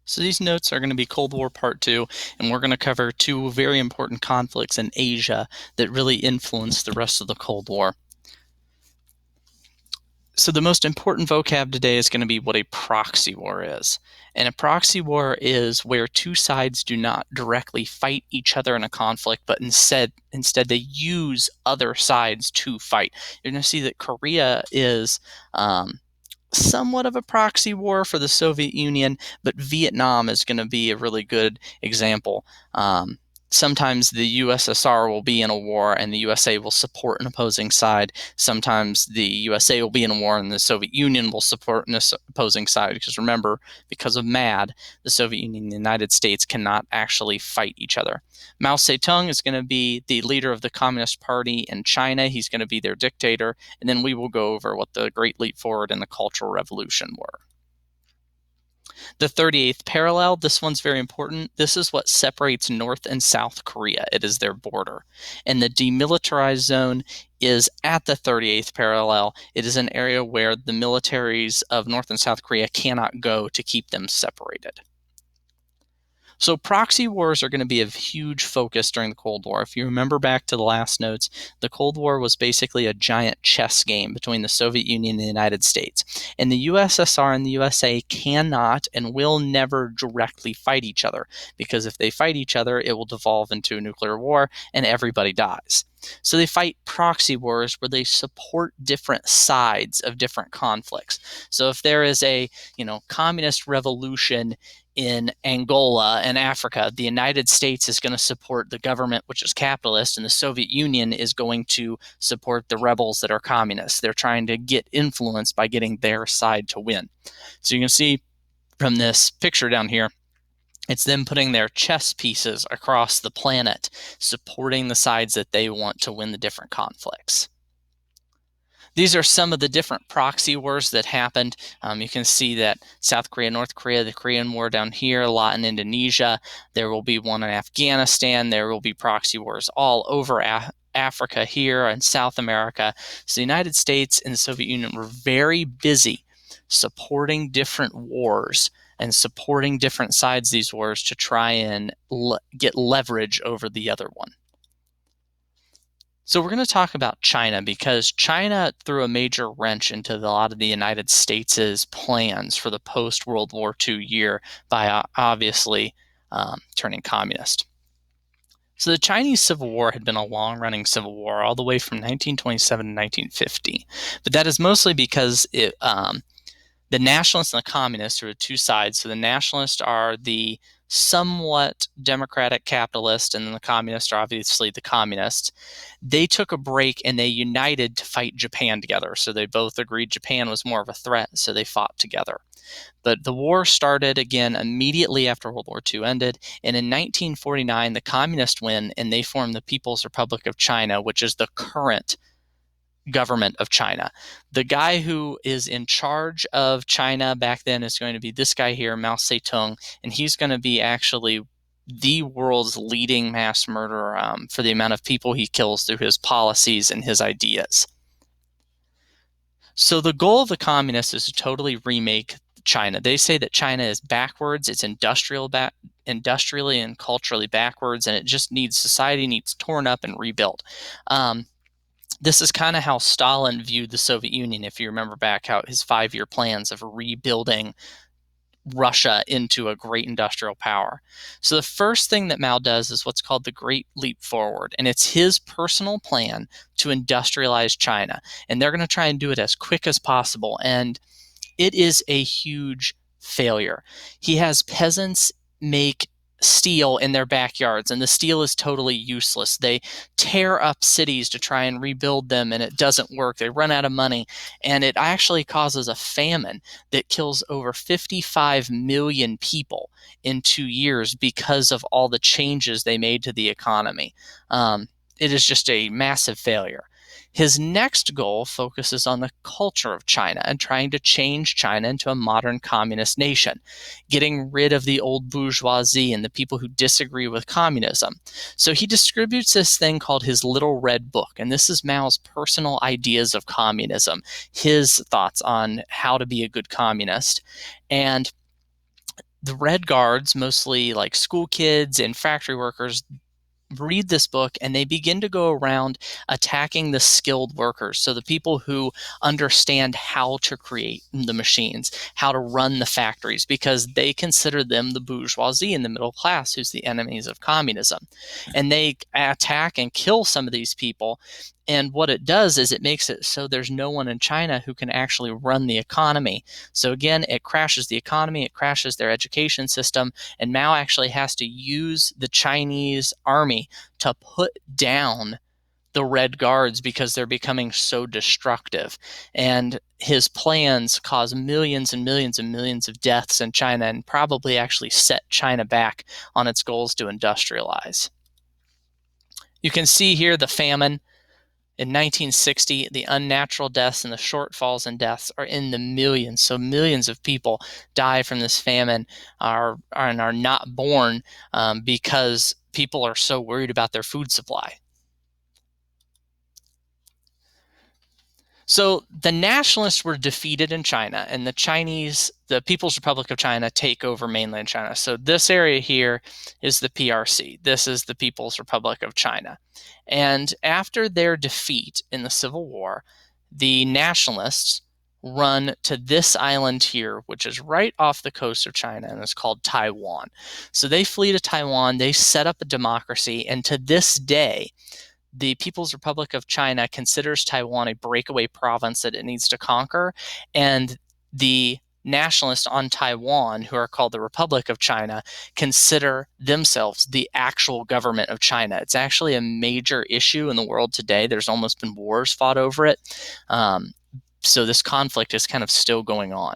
So these notes are going to be Cold War Part 2, and we're going to cover two very important conflicts in Asia that really influenced the rest of the Cold War. So the most important vocab today is going to be what a proxy war is. And a proxy war is where two sides do not directly fight each other in a conflict, but instead they use other sides to fight. You're going to see that Korea is somewhat of a proxy war for the Soviet Union, but Vietnam is going to be a really good example. Sometimes the USSR will be in a war and the USA will support an opposing side. Sometimes the USA will be in a war and the Soviet Union will support an opposing side. Because remember, because of MAD, the Soviet Union and the United States cannot actually fight each other. Mao Zedong is going to be the leader of the Communist Party in China. He's going to be their dictator. And then we will go over what the Great Leap Forward and the Cultural Revolution were. The 38th parallel, this one's very important. This is what separates North and South Korea. It is their border. And the demilitarized zone is at the 38th parallel. It is an area where the militaries of North and South Korea cannot go to keep them separated. So proxy wars are going to be a huge focus during the Cold War. If you remember back to the last notes, the Cold War was basically a giant chess game between the Soviet Union and the United States. And the USSR and the USA cannot and will never directly fight each other, because if they fight each other, it will devolve into a nuclear war and everybody dies. So they fight proxy wars where they support different sides of different conflicts. So if there is a, communist revolution in Angola and Africa, the United States is going to support the government, which is capitalist, and the Soviet Union is going to support the rebels that are communists. They're trying to get influence by getting their side to win. So you can see from this picture down here, it's them putting their chess pieces across the planet, supporting the sides that they want to win the different conflicts. These are some of the different proxy wars that happened. You can see that South Korea, North Korea, the Korean War down here, a lot in Indonesia. There will be one in Afghanistan. There will be proxy wars all over Africa here and South America. So the United States and the Soviet Union were very busy supporting different wars and supporting different sides of these wars to try and get leverage over the other one. So we're going to talk about China, because China threw a major wrench into a lot of the United States' plans for the post-World War II year by obviously turning communist. So the Chinese Civil War had been a long-running civil war all the way from 1927 to 1950. But that is mostly because the nationalists and the communists are two sides. So the nationalists are the somewhat democratic capitalist, and then the communists are obviously the communists. They took a break and they united to fight Japan together. So they both agreed Japan was more of a threat, so they fought together. But the war started again immediately after World War II ended, and in 1949 the communists win and they form the People's Republic of China, which is the current government of China. The guy who is in charge of China back then is going to be this guy here, Mao Zedong, and he's going to be actually the world's leading mass murderer for the amount of people he kills through his policies and his ideas. So the goal of the communists is to totally remake China. They say that China is backwards, it's industrially and culturally backwards, and it just needs, society needs torn up and rebuilt. This is kind of how Stalin viewed the Soviet Union, if you remember back, how his 5-year plans of rebuilding Russia into a great industrial power. So the first thing that Mao does is what's called the Great Leap Forward, and it's his personal plan to industrialize China. And they're going to try and do it as quick as possible, and it is a huge failure. He has peasants make steel in their backyards, and the steel is totally useless. They tear up cities to try and rebuild them, and it doesn't work. They run out of money, and it actually causes a famine that kills over 55 million people in 2 years because of all the changes they made to the economy. It is just a massive failure. His next goal focuses on the culture of China and trying to change China into a modern communist nation, getting rid of the old bourgeoisie and the people who disagree with communism. So he distributes this thing called his Little Red Book, and this is Mao's personal ideas of communism, his thoughts on how to be a good communist. And the Red Guards, mostly like school kids and factory workers, read this book and they begin to go around attacking the skilled workers. So the people who understand how to create the machines, how to run the factories, because they consider them the bourgeoisie and the middle class who's the enemies of communism. And they attack and kill some of these people. And what it does is it makes it so there's no one in China who can actually run the economy. So again, it crashes the economy, it crashes their education system, and Mao actually has to use the Chinese army to put down the Red Guards because they're becoming so destructive. And his plans cause millions and millions and millions of deaths in China and probably actually set China back on its goals to industrialize. You can see here the famine. In 1960, the unnatural deaths and the shortfalls in deaths are in the millions. So millions of people die from this famine are not born because people are so worried about their food supply. So the nationalists were defeated in China, and the People's Republic of China, take over mainland China. So this area here is the PRC. This is the People's Republic of China. And after their defeat in the Civil War, the nationalists run to this island here, which is right off the coast of China, and it's called Taiwan. So they flee to Taiwan, they set up a democracy, and to this day, the People's Republic of China considers Taiwan a breakaway province that it needs to conquer, and the nationalists on Taiwan, who are called the Republic of China, consider themselves the actual government of China. It's actually a major issue in the world today. There's almost been wars fought over it. So this conflict is kind of still going on.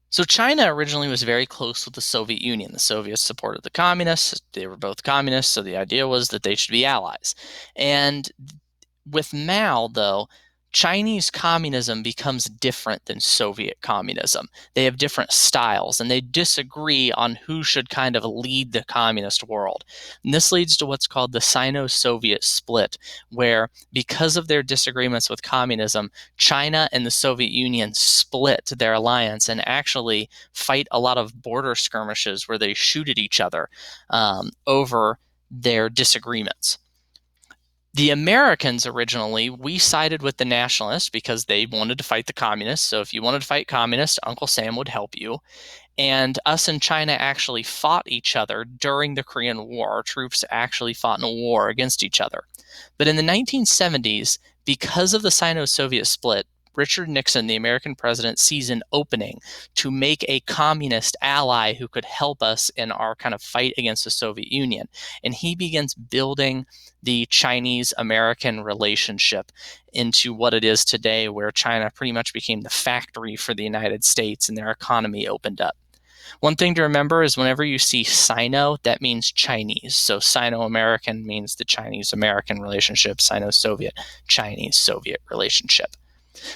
So China originally was very close with the Soviet Union. The Soviets supported the communists. They were both communists, so the idea was that they should be allies. And with Mao, though, Chinese communism becomes different than Soviet communism. They have different styles, and they disagree on who should kind of lead the communist world. And this leads to what's called the Sino-Soviet split, where because of their disagreements with communism, China and the Soviet Union split their alliance and actually fight a lot of border skirmishes where they shoot at each other over their disagreements. The Americans originally, we sided with the nationalists because they wanted to fight the communists. So if you wanted to fight communists, Uncle Sam would help you. And us and China actually fought each other during the Korean War. Our troops actually fought in a war against each other. But in the 1970s, because of the Sino-Soviet split, Richard Nixon, the American president, sees an opening to make a communist ally who could help us in our kind of fight against the Soviet Union. And he begins building the Chinese-American relationship into what it is today, where China pretty much became the factory for the United States and their economy opened up. One thing to remember is whenever you see Sino, that means Chinese. So Sino-American means the Chinese-American relationship, Sino-Soviet, Chinese-Soviet relationship.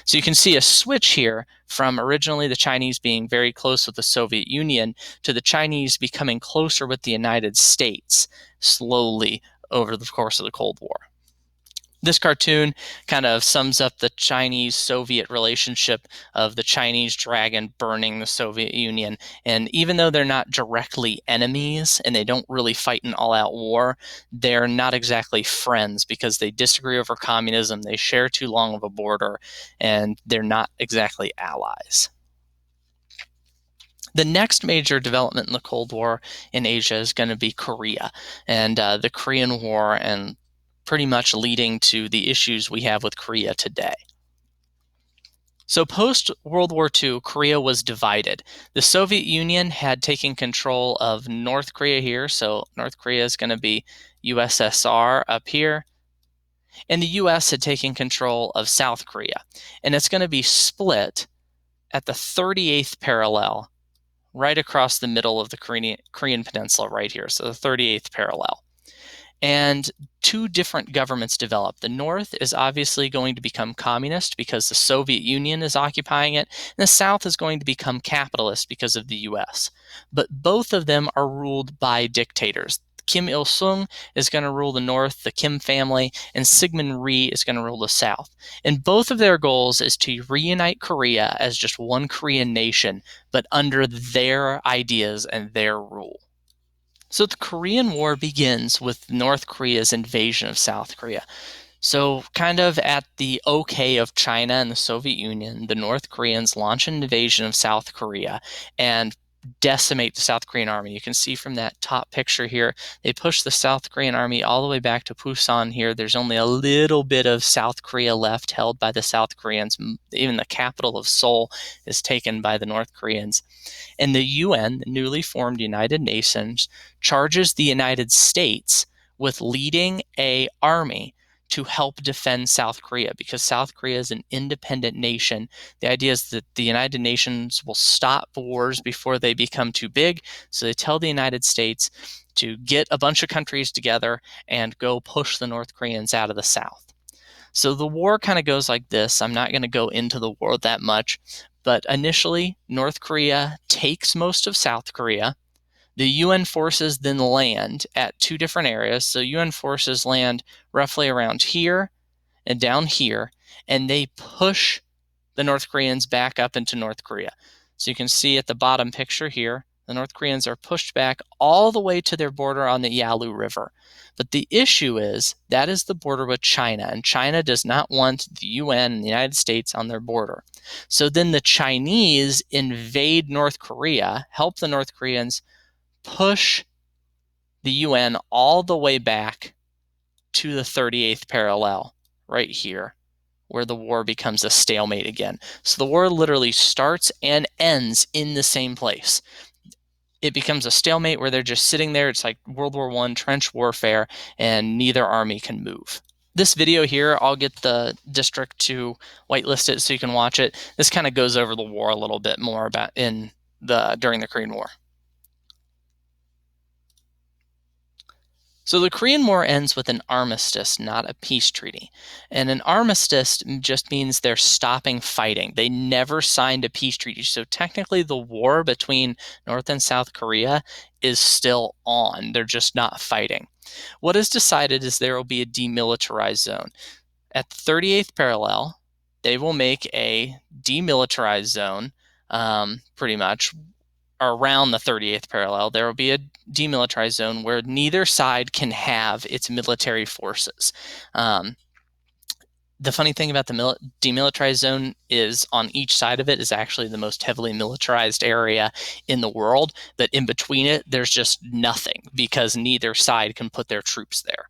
So you can see a switch here from originally the Chinese being very close with the Soviet Union to the Chinese becoming closer with the United States slowly over the course of the Cold War. This cartoon kind of sums up the Chinese-Soviet relationship of the Chinese dragon burning the Soviet Union. And even though they're not directly enemies and they don't really fight an all-out war, they're not exactly friends because they disagree over communism, they share too long of a border, and they're not exactly allies. The next major development in the Cold War in Asia is going to be Korea and the Korean War, and pretty much leading to the issues we have with Korea today. So post-World War II, Korea was divided. The Soviet Union had taken control of North Korea here, so North Korea is going to be USSR up here, and the US had taken control of South Korea. And it's going to be split at the 38th parallel, right across the middle of the Korean Peninsula right here, so the 38th parallel. And two different governments develop. The North is obviously going to become communist because the Soviet Union is occupying it, and the South is going to become capitalist because of the US. But both of them are ruled by dictators. Kim Il-sung is going to rule the north, the Kim family, and Syngman Rhee is going to rule the south. And both of their goals is to reunite Korea as just one Korean nation, but under their ideas and their rule. So the Korean War begins with North Korea's invasion of South Korea. So, kind of at the okay of China and the Soviet Union, the North Koreans launch an invasion of South Korea and decimate the South Korean army. You can see from that top picture here, they push the South Korean army all the way back to Busan here. There's only a little bit of South Korea left held by the South Koreans. Even the capital of Seoul is taken by the North Koreans. And the UN, the newly formed United Nations, charges the United States with leading an army to help defend South Korea, because South Korea is an independent nation. The idea is that the United Nations will stop wars before they become too big. So they tell the United States to get a bunch of countries together and go push the North Koreans out of the South. So the war kind of goes like this. I'm not going to go into the war that much, but initially North Korea takes most of South Korea. The UN forces then land at two different areas. So UN forces land roughly around here and down here, and they push the North Koreans back up into North Korea. So you can see at the bottom picture here, the North Koreans are pushed back all the way to their border on the Yalu River. But the issue is that is the border with China, and China does not want the UN and the United States on their border. So then the Chinese invade North Korea, help the North Koreans, push the UN all the way back to the 38th parallel right here, where the war becomes a stalemate again. So the war literally starts and ends in the same place. It becomes a stalemate where they're just sitting there. It's like World War I trench warfare, and neither army can move. This video here, I'll get the district to whitelist it so you can watch it. This kind of goes over the war a little bit more about during the Korean War. So the Korean War ends with an armistice, not a peace treaty. And an armistice just means they're stopping fighting. They never signed a peace treaty. So technically the war between North and South Korea is still on. They're just not fighting. What is decided is there will be a demilitarized zone. At the 38th parallel, they will make a demilitarized zone, pretty much, around the 38th parallel. There will be a demilitarized zone where neither side can have its military forces. The funny thing about the demilitarized zone is on each side of it is actually the most heavily militarized area in the world, but in between it, there's just nothing because neither side can put their troops there.